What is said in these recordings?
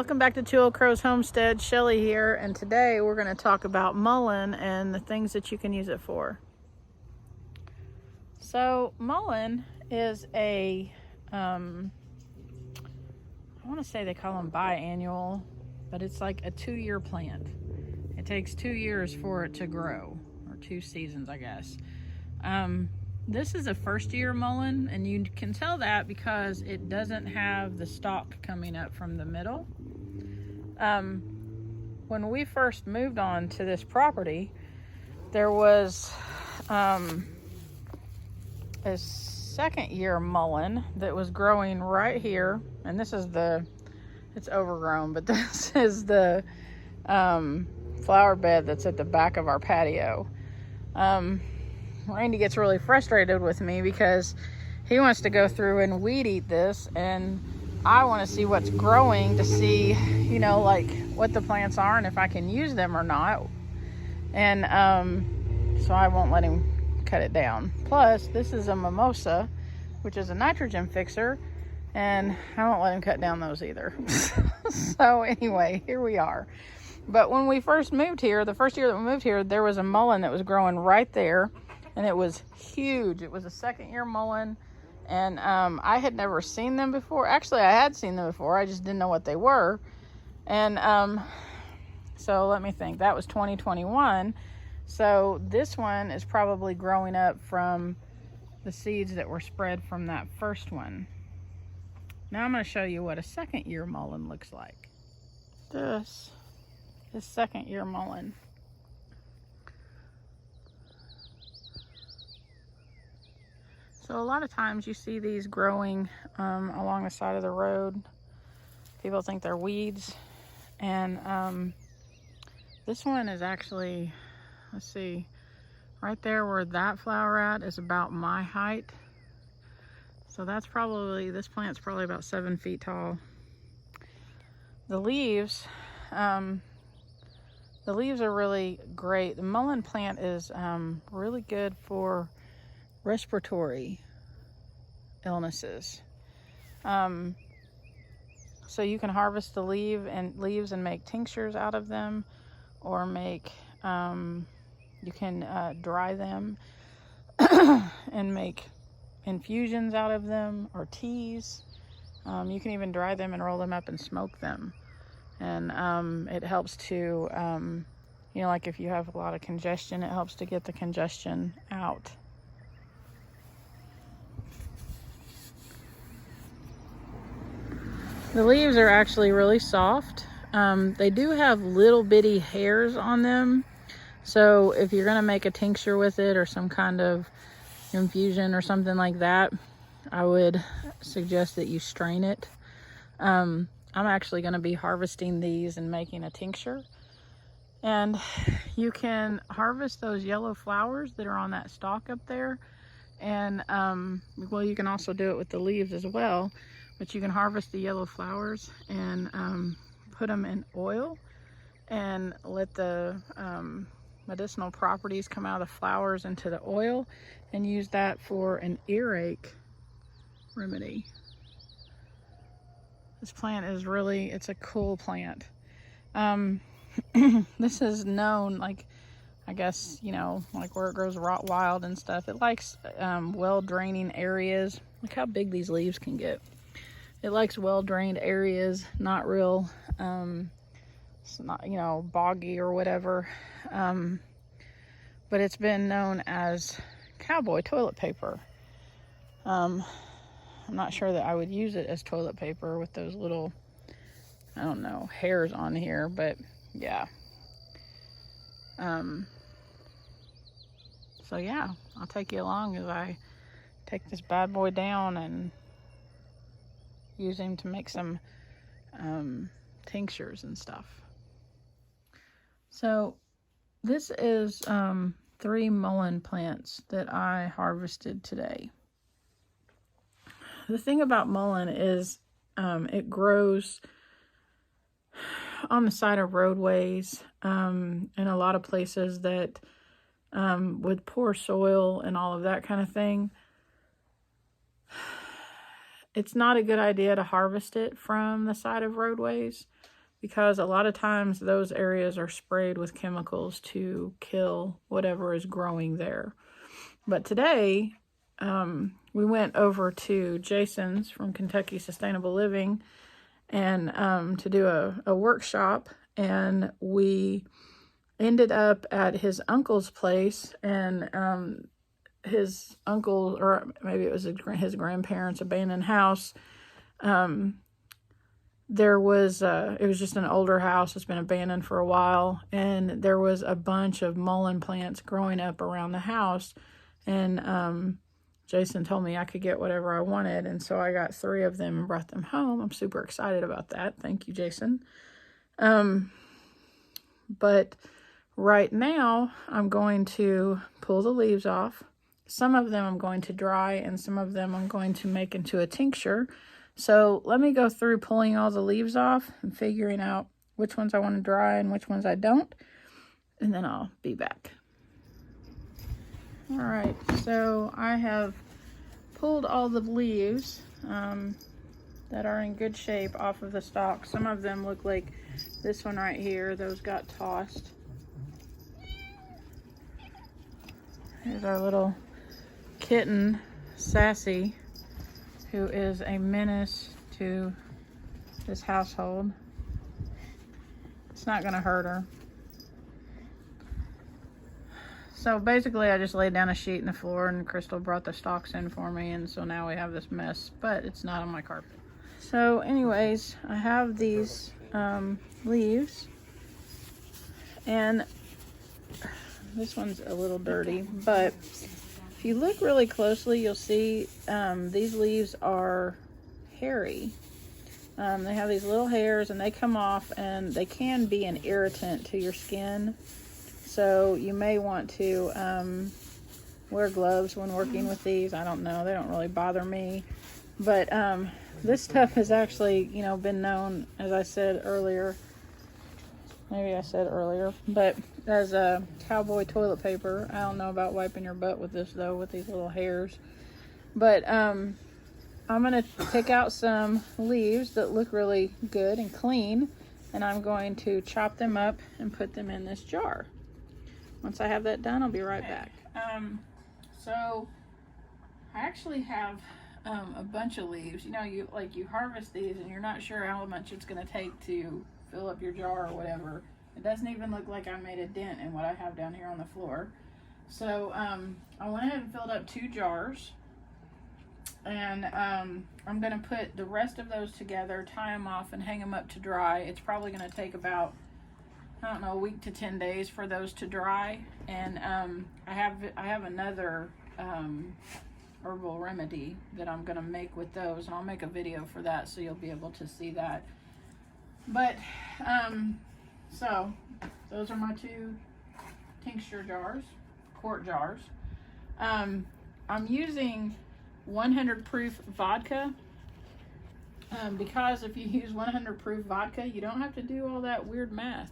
Welcome back to Two Old Crows Homestead. Shelly here, and today we're going to talk about mullein and the things that you can use it for. So mullein is a, I want to say they call them biannual, but it's like a 2-year plant. It takes 2 years for it to grow, or 2 seasons, I guess. This is a first-year mullein, and you can tell that because it doesn't have the stalk coming up from the middle. When we first moved on to this property, there was a second-year mullein that was growing right here, and this is it's overgrown, but this is the flower bed that's at the back of our patio. Randy gets really frustrated with me because he wants to go through and weed eat this, and I want to see what's growing to see, you know, like what the plants are and if I can use them or not. And so I won't let him cut it down. Plus, this is a mimosa, which is a nitrogen fixer, and I won't let him cut down those either. So anyway, here we are. But when we first moved here, the first year that we moved here, there was a mullein that was growing right there. And it was huge. It was a second-year mullein, and I had never seen them before. Actually, I had seen them before. I just didn't know what they were. And so let me think. That was 2021. So this one is probably growing up from the seeds that were spread from that first one. Now I'm going to show you what a second-year mullein looks like. This is second-year mullein. So a lot of times you see these growing along the side of the road. People think they're weeds. And this one is actually, let's see, right there where that flower at is about my height. So that's probably, this plant's probably about 7 feet tall. The leaves are really great. The mullein plant is really good for respiratory illnesses. So you can harvest the leaves and make tinctures out of them, or make you can dry them and make infusions out of them, or teas. You can even dry them and roll them up and smoke them, and it helps to you know, like if you have a lot of congestion, it helps to get the congestion out. The leaves are actually really soft. They do have little bitty hairs on them. So if you're gonna make a tincture with it or some kind of infusion or something like that, I would suggest that you strain it. I'm actually gonna be harvesting these and making a tincture. And you can harvest those yellow flowers that are on that stalk up there. And well, you can also do it with the leaves as well. But you can harvest the yellow flowers and put them in oil and let the medicinal properties come out of the flowers into the oil, and use that for an earache remedy. This plant is really, it's a cool plant. This is known, like, I guess, you know, like where it grows wild and stuff. It likes well-draining areas. Look how big these leaves can get. It likes well-drained areas, not real, it's not, you know, boggy or whatever. But it's been known as cowboy toilet paper. I'm not sure that I would use it as toilet paper with those little, I don't know, hairs on here, but yeah. So yeah, I'll take you along as I take this bad boy down and use him to make some tinctures and stuff. So this is 3 mullein plants that I harvested today. The thing about mullein is it grows on the side of roadways, in a lot of places that with poor soil and all of that kind of thing. It's not a good idea to harvest it from the side of roadways. because a lot of times those areas are sprayed with chemicals to kill whatever is growing there. But today, we went over to Jason's from Kentucky Sustainable Living and to do a workshop, and we ended up at his uncle's place, and his uncle, or maybe it was his grandparents' abandoned house. There was it was just an older house. It's been abandoned for a while, and there was a bunch of mullein plants growing up around the house, and Jason told me I could get whatever I wanted, and so I got 3 of them and brought them home. I'm super excited about that. Thank you, Jason. But right now I'm going to pull the leaves off. Some of them I'm going to dry, and some of them I'm going to make into a tincture. So let me go through pulling all the leaves off and figuring out which ones I want to dry and which ones I don't, and then I'll be back. All right, so I have pulled all the leaves that are in good shape off of the stalk. Some of them look like this one right here. Those got tossed. Here's our little kitten, Sassy, who is a menace to this household. It's not gonna hurt her. So basically I just laid down a sheet in the floor, and Crystal brought the stalks in for me, and so now we have this mess, but it's not on my carpet. So anyways, I have these leaves, and this one's a little dirty, but if you look really closely, you'll see these leaves are hairy. They have these little hairs, and they come off, and they can be an irritant to your skin. So you may want to wear gloves when working with these. I don't know. They don't really bother me. But this stuff has actually, you know, been known, as I said earlier, but as a cowboy toilet paper. I don't know about wiping your butt with this, though, with these little hairs. But I'm going to pick out some leaves that look really good and clean, and I'm going to chop them up and put them in this jar. Once I have that done, I'll be right back. So I actually have a bunch of leaves. You know, you harvest these and you're not sure how much it's going to take to fill up your jar or whatever. It doesn't even look like I made a dent in what I have down here on the floor. So I went ahead and filled up 2 jars, and I'm going to put the rest of those together, tie them off, and hang them up to dry. It's probably going to take about, I don't know, a week to 10 days for those to dry. And I have another herbal remedy that I'm gonna make with those, and I'll make a video for that, so you'll be able to see that. But so those are my 2 tincture jars, quart jars. I'm using 100 proof vodka. Because if you use 100 proof vodka, you don't have to do all that weird math.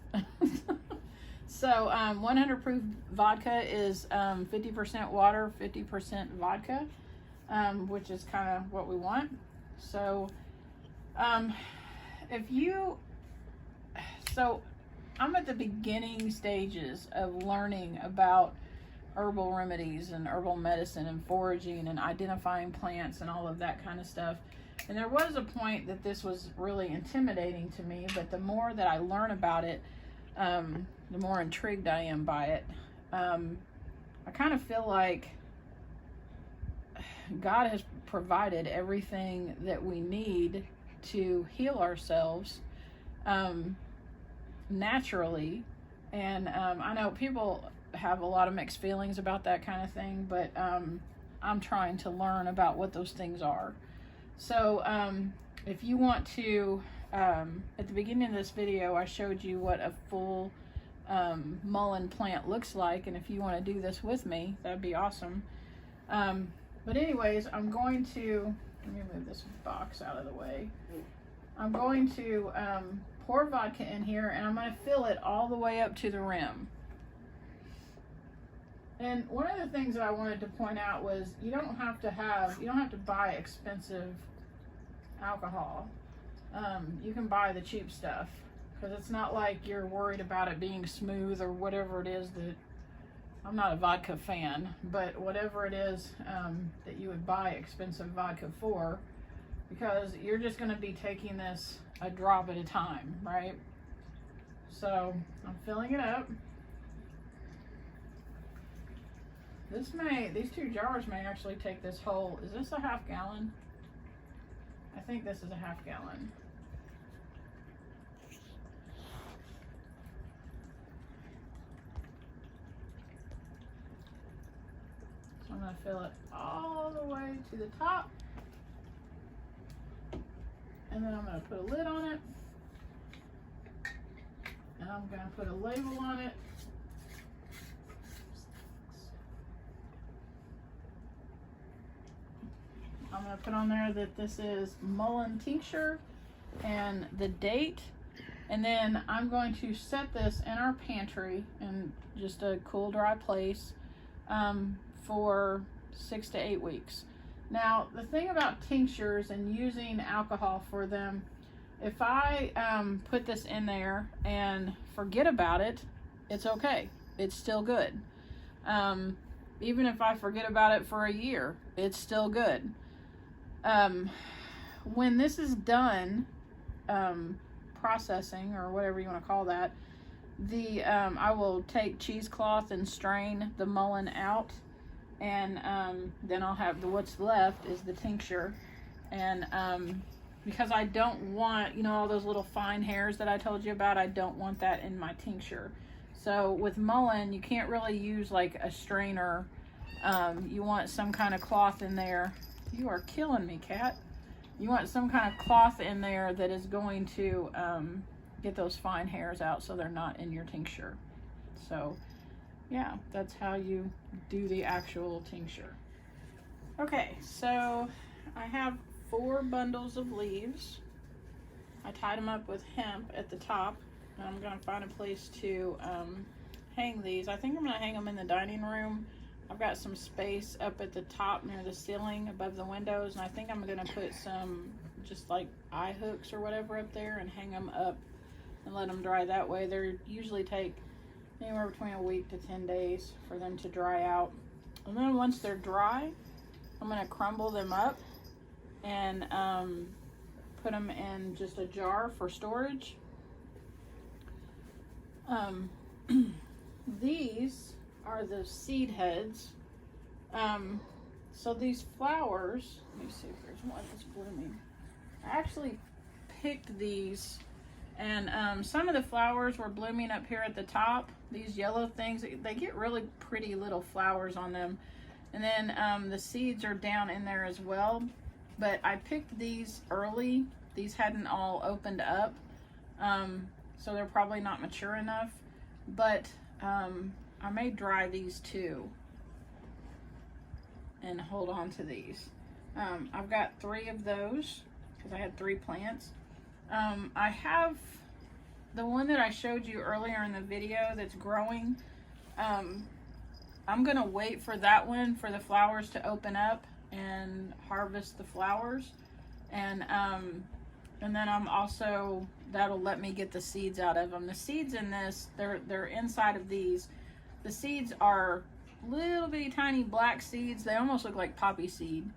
So 100 proof vodka is 50% water, 50% vodka, which is kind of what we want. So so I'm at the beginning stages of learning about herbal remedies and herbal medicine and foraging and identifying plants and all of that kind of stuff. And there was a point that this was really intimidating to me, but the more that I learn about it, the more intrigued I am by it. I kind of feel like God has provided everything that we need to heal ourselves naturally. And I know people have a lot of mixed feelings about that kind of thing, but I'm trying to learn about what those things are. So if you want to, at the beginning of this video, I showed you what a full mullein plant looks like, and if you want to do this with me, that'd be awesome. But anyways, I'm going to, let me move this box out of the way. I'm going to pour vodka in here, and I'm going to fill it all the way up to the rim. And one of the things that I wanted to point out was you don't have to buy expensive alcohol. You can buy the cheap stuff. because it's not like you're worried about it being smooth or whatever it is that, I'm not a vodka fan, but whatever it is that you would buy expensive vodka for, because you're just going to be taking this a drop at a time, right? So I'm filling it up. These 2 jars may actually take this whole, is this a half gallon? I think this is a half gallon. So I'm going to fill it all the way to the top. And then I'm going to put a lid on it. And I'm going to put a label on it. I'm going to put on there that this is Mullein tincture and the date. And then I'm going to set this in our pantry in just a cool, dry place for 6 to 8 weeks. Now, the thing about tinctures and using alcohol for them, if I put this in there and forget about it, it's okay. It's still good. Even if I forget about it for a year, it's still good. When this is done, processing or whatever you want to call that, I will take cheesecloth and strain the mullein out, and then I'll have what's left is the tincture. And because I don't want, you know, all those little fine hairs that I told you about, I don't want that in my tincture. So with mullein, you can't really use like a strainer. You want some kind of cloth in there. You are killing me, cat. You want some kind of cloth in there that is going to get those fine hairs out so they're not in your tincture. So yeah, that's how you do the actual tincture. Okay, so I have 4 bundles of leaves. I tied them up with hemp at the top, and I'm going to find a place to hang these. I think I'm going to hang them in the dining room. I've got some space up at the top near the ceiling above the windows, and I think I'm going to put some just like eye hooks or whatever up there and hang them up and let them dry that way. They usually take anywhere between a week to 10 days for them to dry out. And then once they're dry, I'm going to crumble them up and put them in just a jar for storage. These are the seed heads. So these flowers, let me see if there's one that's blooming. I actually picked these, and some of the flowers were blooming up here at the top. These yellow things, they get really pretty little flowers on them. And then the seeds are down in there as well. But I picked these early. These hadn't all opened up. So they're probably not mature enough. But I may dry these too and hold on to these. I've got 3 of those because I had 3 plants. I have the one that I showed you earlier in the video that's growing. I'm gonna wait for that one for the flowers to open up and harvest the flowers, and then I'm also, that'll let me get the seeds out of them. The seeds in this, they're inside of these. The seeds are little bitty tiny black seeds. They almost look like poppy seed.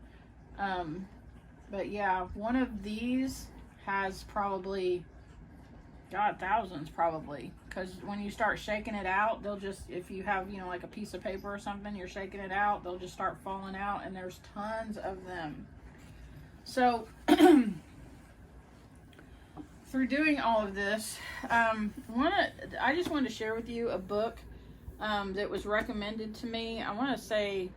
But yeah, one of these has probably, God, thousands probably. Because when you start shaking it out, they'll just, if you have, you know, like a piece of paper or something, you're shaking it out, they'll just start falling out, and there's tons of them. So, through doing all of this, I just wanted to share with you a book that was recommended to me. I want to say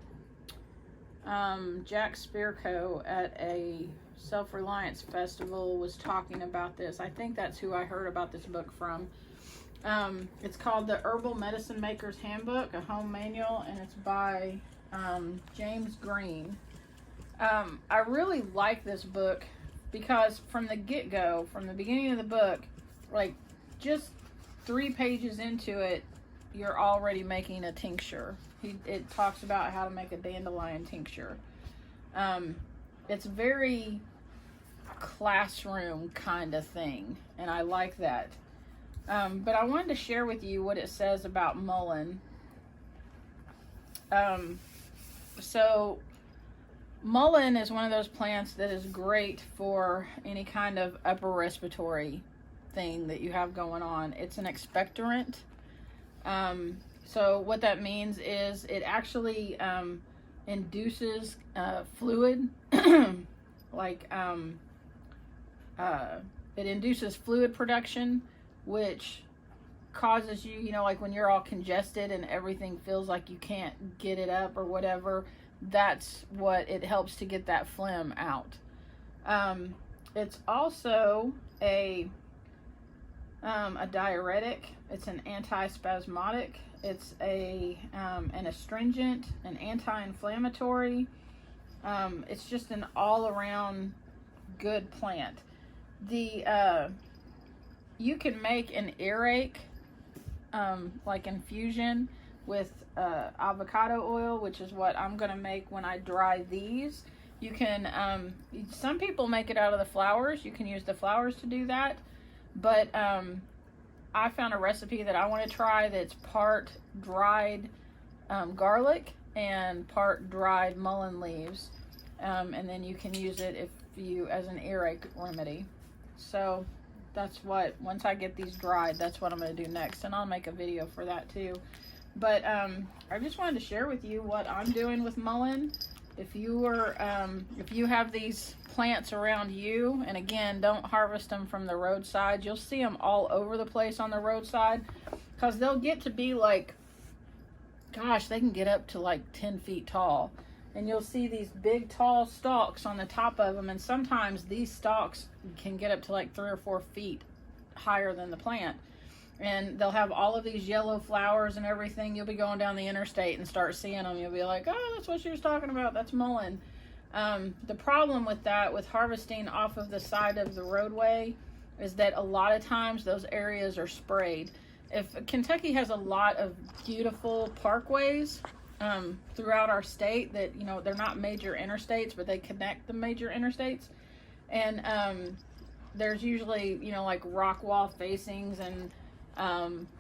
Jack Spirko at a Self-Reliance Festival was talking about this. I think that's who I heard about this book from. It's called The Herbal Medicine Maker's Handbook, a home manual, and it's by James Green. I really like this book because from the get-go, from the beginning of the book, like just 3 pages into it, you're already making a tincture. It talks about how to make a dandelion tincture. It's very classroom kind of thing, and I like that. But I wanted to share with you what it says about mullein. So mullein is one of those plants that is great for any kind of upper respiratory thing that you have going on. It's an expectorant. So what that means is it actually induces fluid, like it induces fluid production, which causes you, like when you're all congested and everything feels like you can't get it up or whatever, that's what it helps to get that phlegm out. It's also a diuretic. It's an antispasmodic. It's an astringent, an anti-inflammatory. It's just an all-around good plant. You can make an earache, like infusion with avocado oil, which is what I'm gonna make when I dry these. You can, some people make it out of the flowers. You can use the flowers to do that, but I found a recipe that I want to try that's part dried garlic and part dried mullein leaves, and then you can use it as an earache remedy. So that's what, once I get these dried, that's what I'm going to do next, and I'll make a video for that too. But I just wanted to share with you what I'm doing with mullein. If you have these plants around you, and again, don't harvest them from the roadside. You'll see them all over the place on the roadside, because they'll get to be like, gosh, they can get up to like 10 feet tall. And you'll see these big tall stalks on the top of them, and sometimes these stalks can get up to like 3 or 4 feet higher than the plant. And they'll have all of these yellow flowers and everything. You'll be going down the interstate and start seeing them. You'll be like, oh, that's what she was talking about. That's mullein. The problem with that, with harvesting off of the side of the roadway, is that a lot of times those areas are sprayed. Kentucky has a lot of beautiful parkways throughout our state that, they're not major interstates, but they connect the major interstates. And there's usually, like rock wall facings and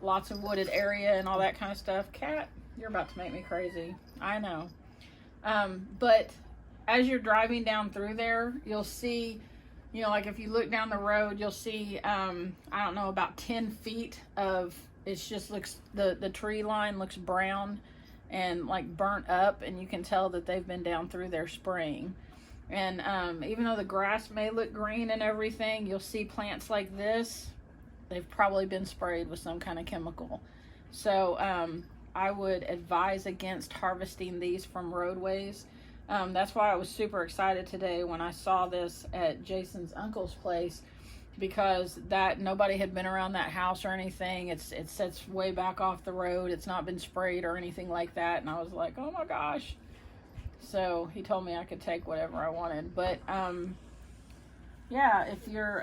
lots of wooded area and all that kind of stuff. Cat, you're about to make me crazy. I know. But as you're driving down through there, you'll see, like if you look down the road, you'll see, I don't know, about 10 feet of, it just looks, the tree line looks brown and like burnt up, and you can tell that they've been down through there spraying. And even though the grass may look green and everything, you'll see plants like this, they've probably been sprayed with some kind of chemical. So I would advise against harvesting these from roadways. That's why I was super excited today when I saw this at Jason's uncle's place, because nobody had been around that house or anything. It sits way back off the road. It's not been sprayed or anything like that. And I was like, oh my gosh. So he told me I could take whatever I wanted. But yeah, if you're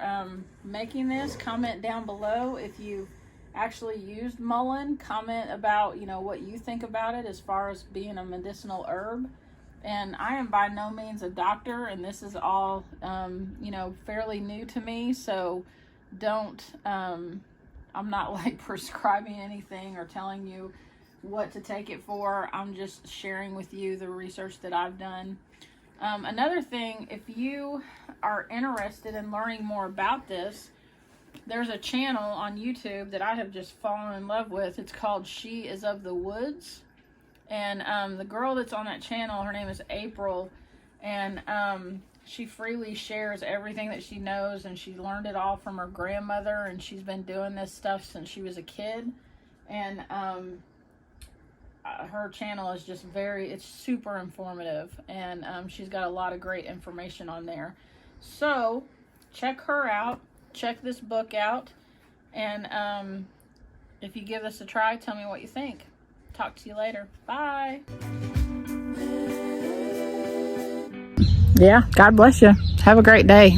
making this, comment down below if you actually used mullein. Comment about, what you think about it as far as being a medicinal herb. And I am by no means a doctor, and this is all, fairly new to me. So don't, I'm not like prescribing anything or telling you what to take it for. I'm just sharing with you the research that I've done. Another thing, if you are interested in learning more about this, there's a channel on YouTube that I have just fallen in love with. It's called She Is of the Woods. And the girl that's on that channel, her name is April, and she freely shares everything that she knows, and she learned it all from her grandmother, and she's been doing this stuff since she was a kid. And her channel is just it's super informative, and she's got a lot of great information on there. So check her out, check this book out, and if you give this a try, tell me what you think. Talk to you later. Bye. Yeah, God bless you. Have a great day.